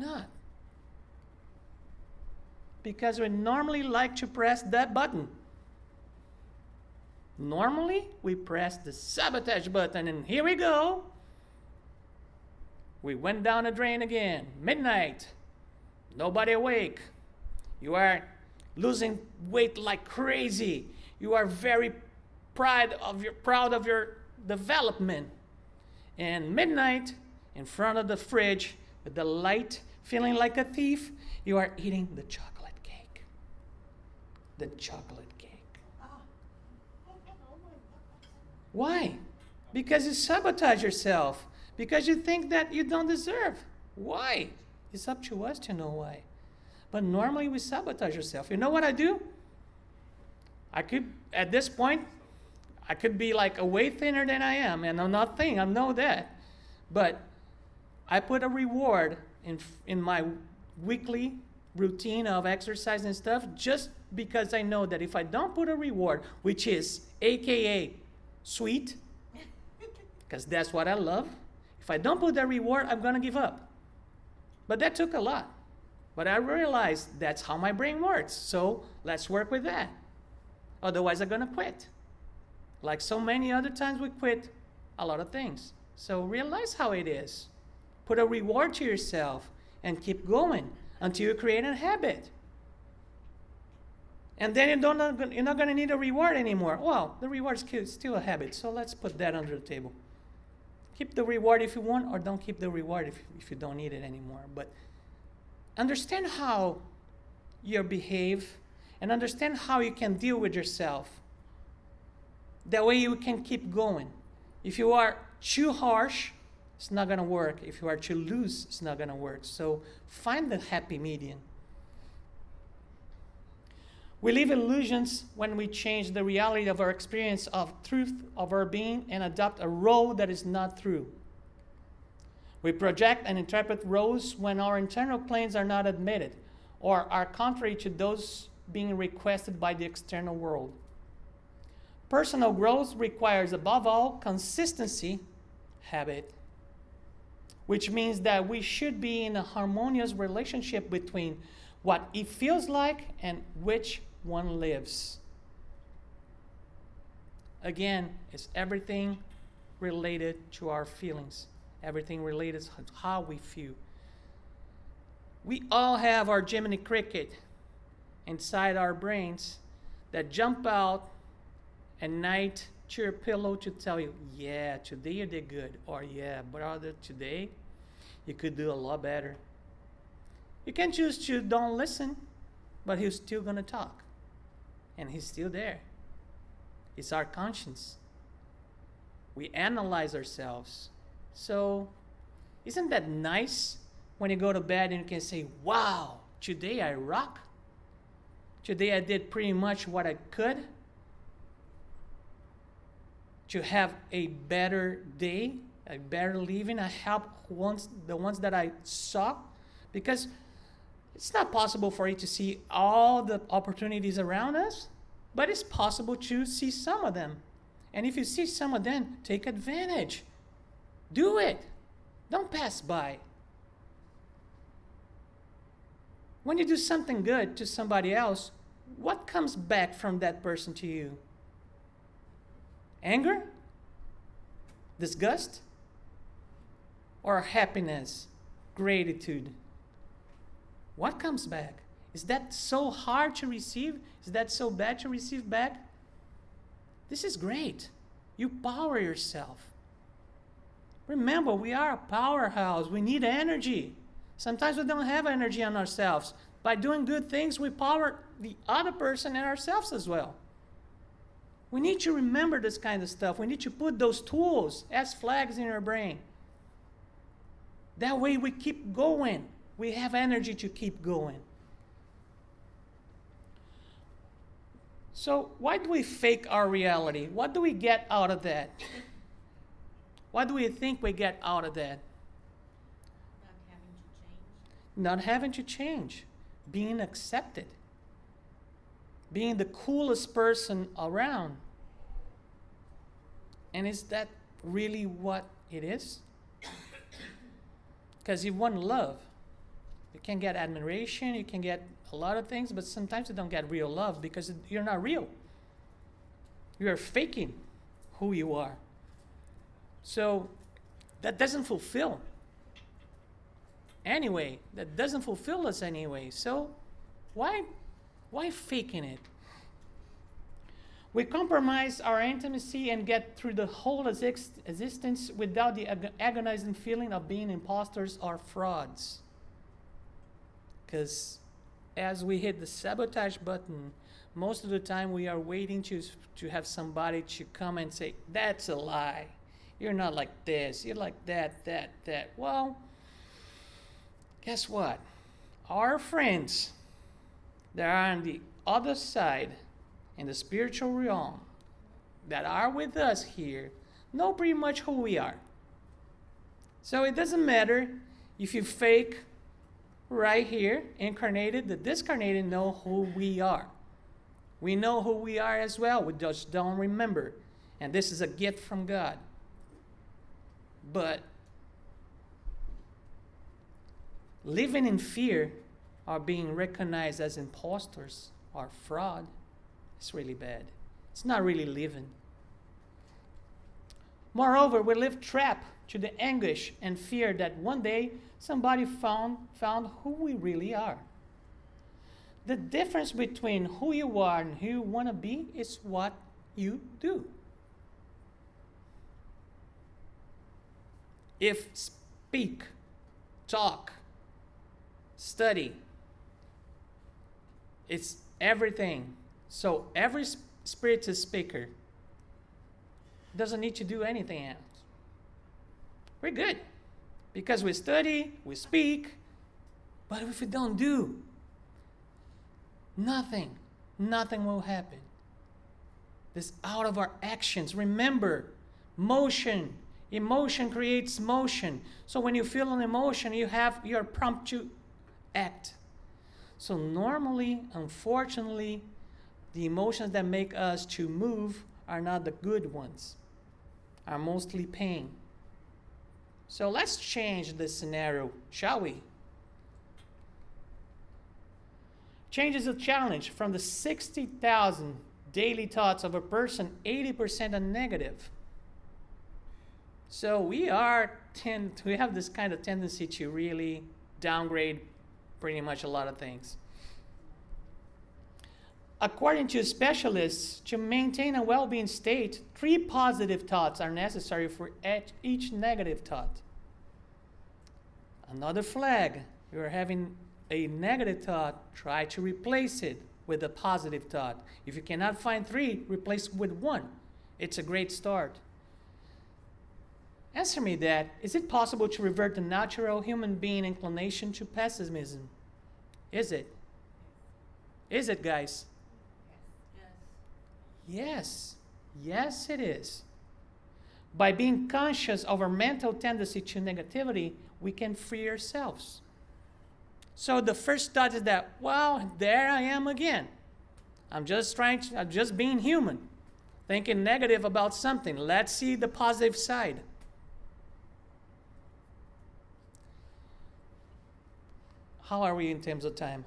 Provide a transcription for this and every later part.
not? Because we normally like to press that button. Normally, we press the sabotage button, and here we go. We went down the drain again. Midnight. Nobody awake. You are losing weight like crazy. You are very proud of your development. And midnight, in front of the fridge, with the light, feeling like a thief, you are eating the chocolate cake. The chocolate cake. Why? Because you sabotage yourself. Because you think that you don't deserve. Why? It's up to us to know why. But normally we sabotage ourselves. You know what I do? At this point, I could be like a way thinner than I am, and I'm not thin, I know that. But I put a reward in my weekly routine of exercise and stuff, just because I know that if I don't put a reward, which is AKA sweet, because that's what I love, if I don't put that reward, I'm going to give up. But that took a lot. But I realized that's how my brain works. So let's work with that. Otherwise, I'm going to quit. Like so many other times we quit a lot of things. So realize how it is. Put a reward to yourself and keep going until you create a habit. And then you're not going to need a reward anymore. Well, the reward is still a habit, so let's put that under the table. Keep the reward if you want, or don't keep the reward if you don't need it anymore. But understand how you behave and understand how you can deal with yourself. That way you can keep going. If you are too harsh, it's not going to work. If you are too loose, it's not going to work. So find the happy median. We live illusions when we change the reality of our experience of truth of our being and adopt a role that is not true. We project and interpret roles when our internal claims are not admitted or are contrary to those being requested by the external world. Personal growth requires, above all, consistency, habit, which means that we should be in a harmonious relationship between what it feels like and which one lives. Again, it's everything related to our feelings. Everything related to how we feel. We all have our Jiminy Cricket inside our brains that jump out at night to your pillow to tell you, yeah, today you did good. Or, yeah, brother, today you could do a lot better. You can choose to don't listen, but he's still going to talk. And he's still there. It's our conscience. We analyze ourselves. So, isn't that nice when you go to bed and you can say, wow, today I rock? Today I did pretty much what I could to have a better day, a better living. I help the ones that I saw, because it's not possible for you to see all the opportunities around us, but it's possible to see some of them. And if you see some of them, take advantage. Do it. Don't pass by. When you do something good to somebody else, what comes back from that person to you? Anger? Disgust? Or happiness? Gratitude? What comes back? Is that so hard to receive? Is that so bad to receive back? This is great. You power yourself. Remember, we are a powerhouse. We need energy. Sometimes we don't have energy on ourselves. By doing good things, we power the other person and ourselves as well. We need to remember this kind of stuff. We need to put those tools as flags in our brain. That way we keep going. We have energy to keep going. So why do we fake our reality? What do we get out of that? What do we think we get out of that? Not having to change. Being accepted. Being the coolest person around. And is that really what it is? Because you want love. You can get admiration, you can get a lot of things, but sometimes you don't get real love because you're not real. You are faking who you are. So that doesn't fulfill. Anyway, that doesn't fulfill us anyway. So why faking it? We compromise our intimacy and get through the whole existence without the agonizing feeling of being imposters or frauds. Because as we hit the sabotage button, most of the time we are waiting to have somebody to come and say, that's a lie. You're not like this. You're like that. Well, guess what? Our friends that are on the other side, in the spiritual realm, that are with us here, know pretty much who we are. So it doesn't matter if you fake right here, incarnated, the discarnated know who we are. We know who we are as well. We just don't remember. And this is a gift from God. But living in fear or being recognized as imposters or fraud, it's really bad. It's not really living. Moreover, we live trapped to the anguish and fear that one day somebody found who we really are. The difference between who you are and who you want to be is what you do. If speak, talk, study, it's everything. So every spiritist speaker doesn't need to do anything else. We're good because we study, we speak, but if we don't do, nothing will happen. This out of our actions. Remember, emotion creates motion. So when you feel an emotion, you're prompt to act. So normally, unfortunately, the emotions that make us to move are not the good ones, are mostly pain. So let's change the scenario, shall we? Change is a challenge. From the 60,000 daily thoughts of a person, 80% are negative. So we have this kind of tendency to really downgrade pretty much a lot of things. According to specialists, to maintain a well-being state, 3 positive thoughts are necessary for each negative thought. Another flag, you're having a negative thought, try to replace it with a positive thought. If you cannot find 3, replace it with 1. It's a great start. Answer me that. Is it possible to revert the natural human being inclination to pessimism? Is it? Is it, guys? Yes. Yes, it is. By being conscious of our mental tendency to negativity, we can free ourselves. So the first thought is that, well, there I am again. I'm just being human, thinking negative about something. Let's see the positive side. How are we in terms of time?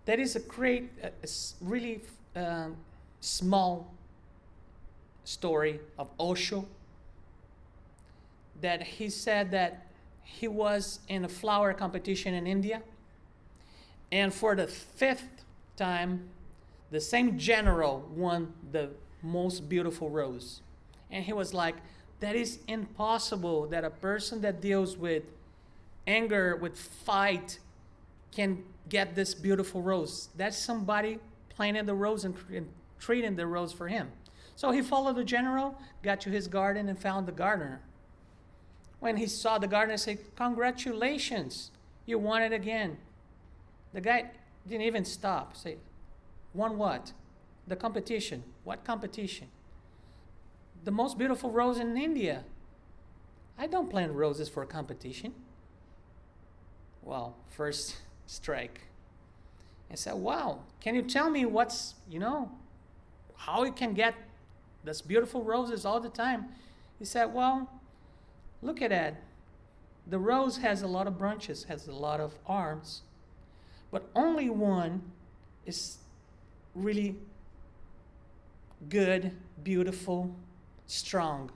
That is a great, really small story of Osho, that he said that he was in a flower competition in India, and for the 5th time, the same general won the most beautiful rose. And he was like, that is impossible that a person that deals with anger, with fight, can get this beautiful rose. That's somebody planting the rose and treating the rose for him. So he followed the general, got to his garden, and found the gardener. When he saw the gardener, he said, congratulations, you won it again. The guy didn't even stop. Say, won what? The competition. What competition? The most beautiful rose in India. I don't plant roses for competition. Well, first strike. I said, wow, can you tell me how you can get these beautiful roses all the time? He said, well, Look at that. The rose has a lot of branches, has a lot of arms, but only one is really good, beautiful, strong.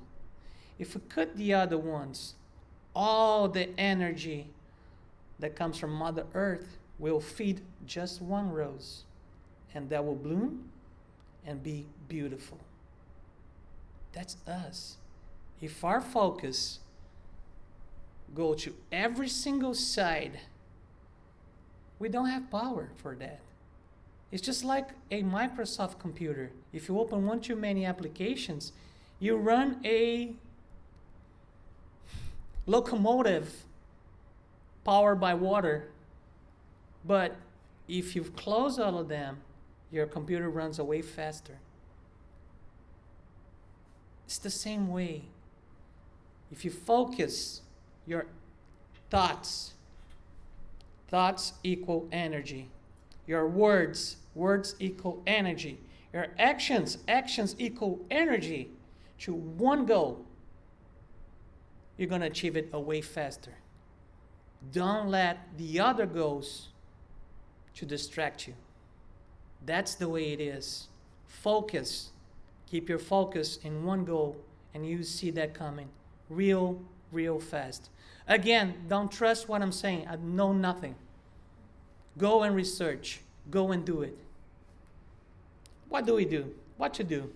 If we cut the other ones, all the energy that comes from Mother Earth will feed just one rose, and that will bloom and be beautiful. That's us. If our focus go to every single side, we don't have power for that. It's just like a Microsoft computer. If you open one too many applications, you run a locomotive powered by water. But if you close all of them, your computer runs way faster. It's the same way. If you focus your thoughts equal energy. Your words equal energy. Your actions equal energy to one goal. You're going to achieve it way faster. Don't let the other goals to distract you. That's the way it is. Focus. Keep your focus in one goal, and you see that coming real fast. Again, don't trust what I'm saying. I know nothing. Go and research. Go and do it. What do we do? What to do?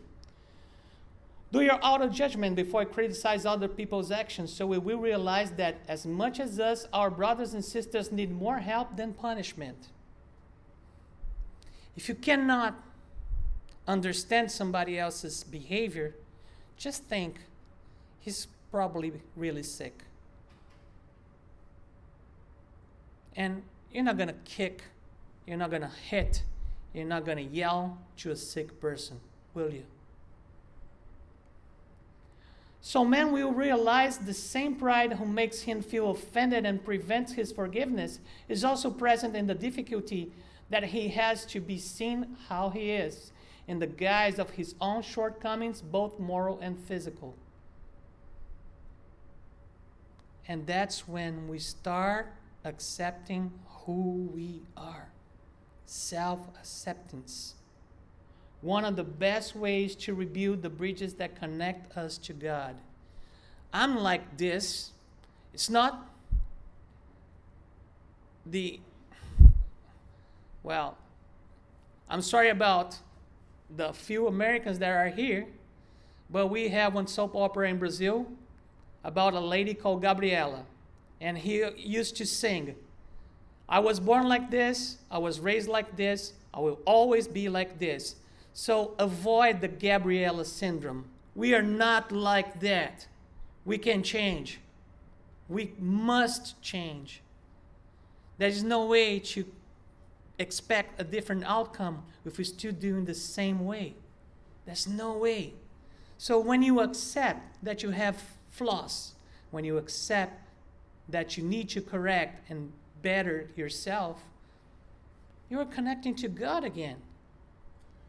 Do your auto judgment before you criticize other people's actions, so we will realize that as much as us, our brothers and sisters need more help than punishment. If you cannot understand somebody else's behavior, just think he's probably really sick. And you're not going to kick, you're not going to hit, you're not going to yell to a sick person, will you? So man will realize the same pride who makes him feel offended and prevents his forgiveness is also present in the difficulty that he has to be seen how he is, in the guise of his own shortcomings, both moral and physical. And that's when we start accepting who we are. Self-acceptance. One of the best ways to rebuild the bridges that connect us to God. I'm like this. It's not I'm sorry about the few Americans that are here, but we have one soap opera in Brazil about a lady called Gabriela. And he used to sing, I was born like this, I was raised like this, I will always be like this. So avoid the Gabriela syndrome. We are not like that. We can change. We must change. There is no way to expect a different outcome if we're still doing the same way. There's no way. So when you accept that you have flaws, when you accept that you need to correct and better yourself, you are connecting to God again.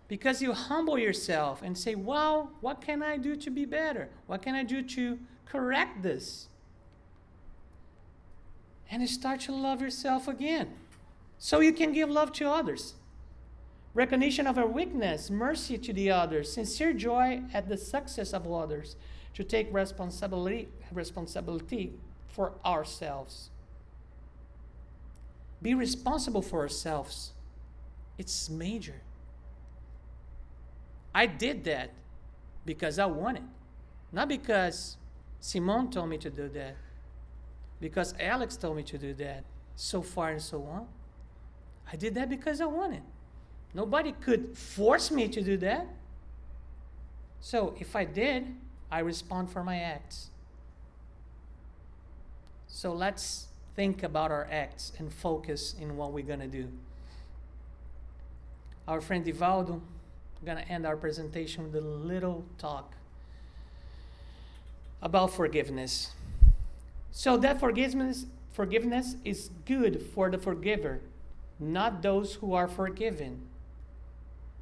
Because you humble yourself and say, wow, what can I do to be better? What can I do to correct this? And you start to love yourself again, so you can give love to others. Recognition of our weakness, mercy to the others, sincere joy at the success of others, to take responsibility for ourselves. Be responsible for ourselves. It's major. I did that because I wanted. Not because Simone told me to do that. Because Alex told me to do that. So far and so on. I did that because I wanted. Nobody could force me to do that. So if I did, I respond for my acts. So let's think about our acts and focus in what we're going to do. Our friend Divaldo, we're going to end our presentation with a little talk about forgiveness. So that forgiveness is good for the forgiver, not those who are forgiven.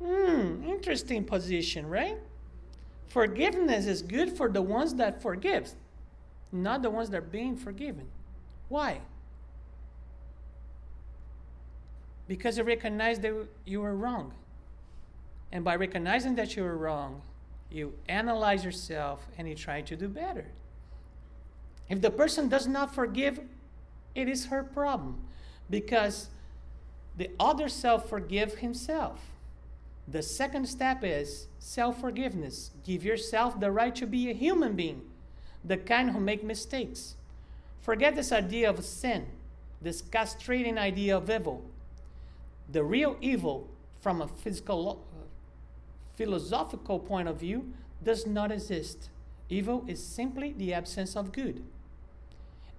Interesting position, right? Forgiveness is good for the ones that forgive, not the ones that are being forgiven. Why? Because you recognize that you were wrong. And by recognizing that you were wrong, you analyze yourself and you try to do better. If the person does not forgive, it is her problem, because the other self forgive himself. The second step is self-forgiveness. Give yourself the right to be a human being, the kind who make mistakes. Forget this idea of sin, this castrating idea of evil. The real evil, from a philosophical point of view, does not exist. Evil is simply the absence of good.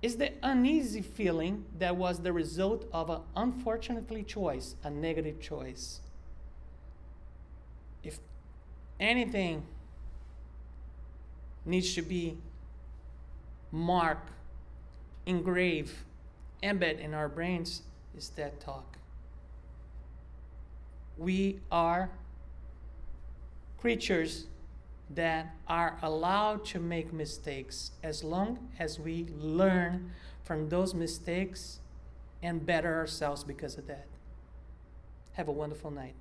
It's the uneasy feeling that was the result of an unfortunately choice, a negative choice. If anything needs to be marked, engraved, embedded in our brains, is that talk. We are creatures that are allowed to make mistakes as long as we learn from those mistakes and better ourselves because of that. Have a wonderful night.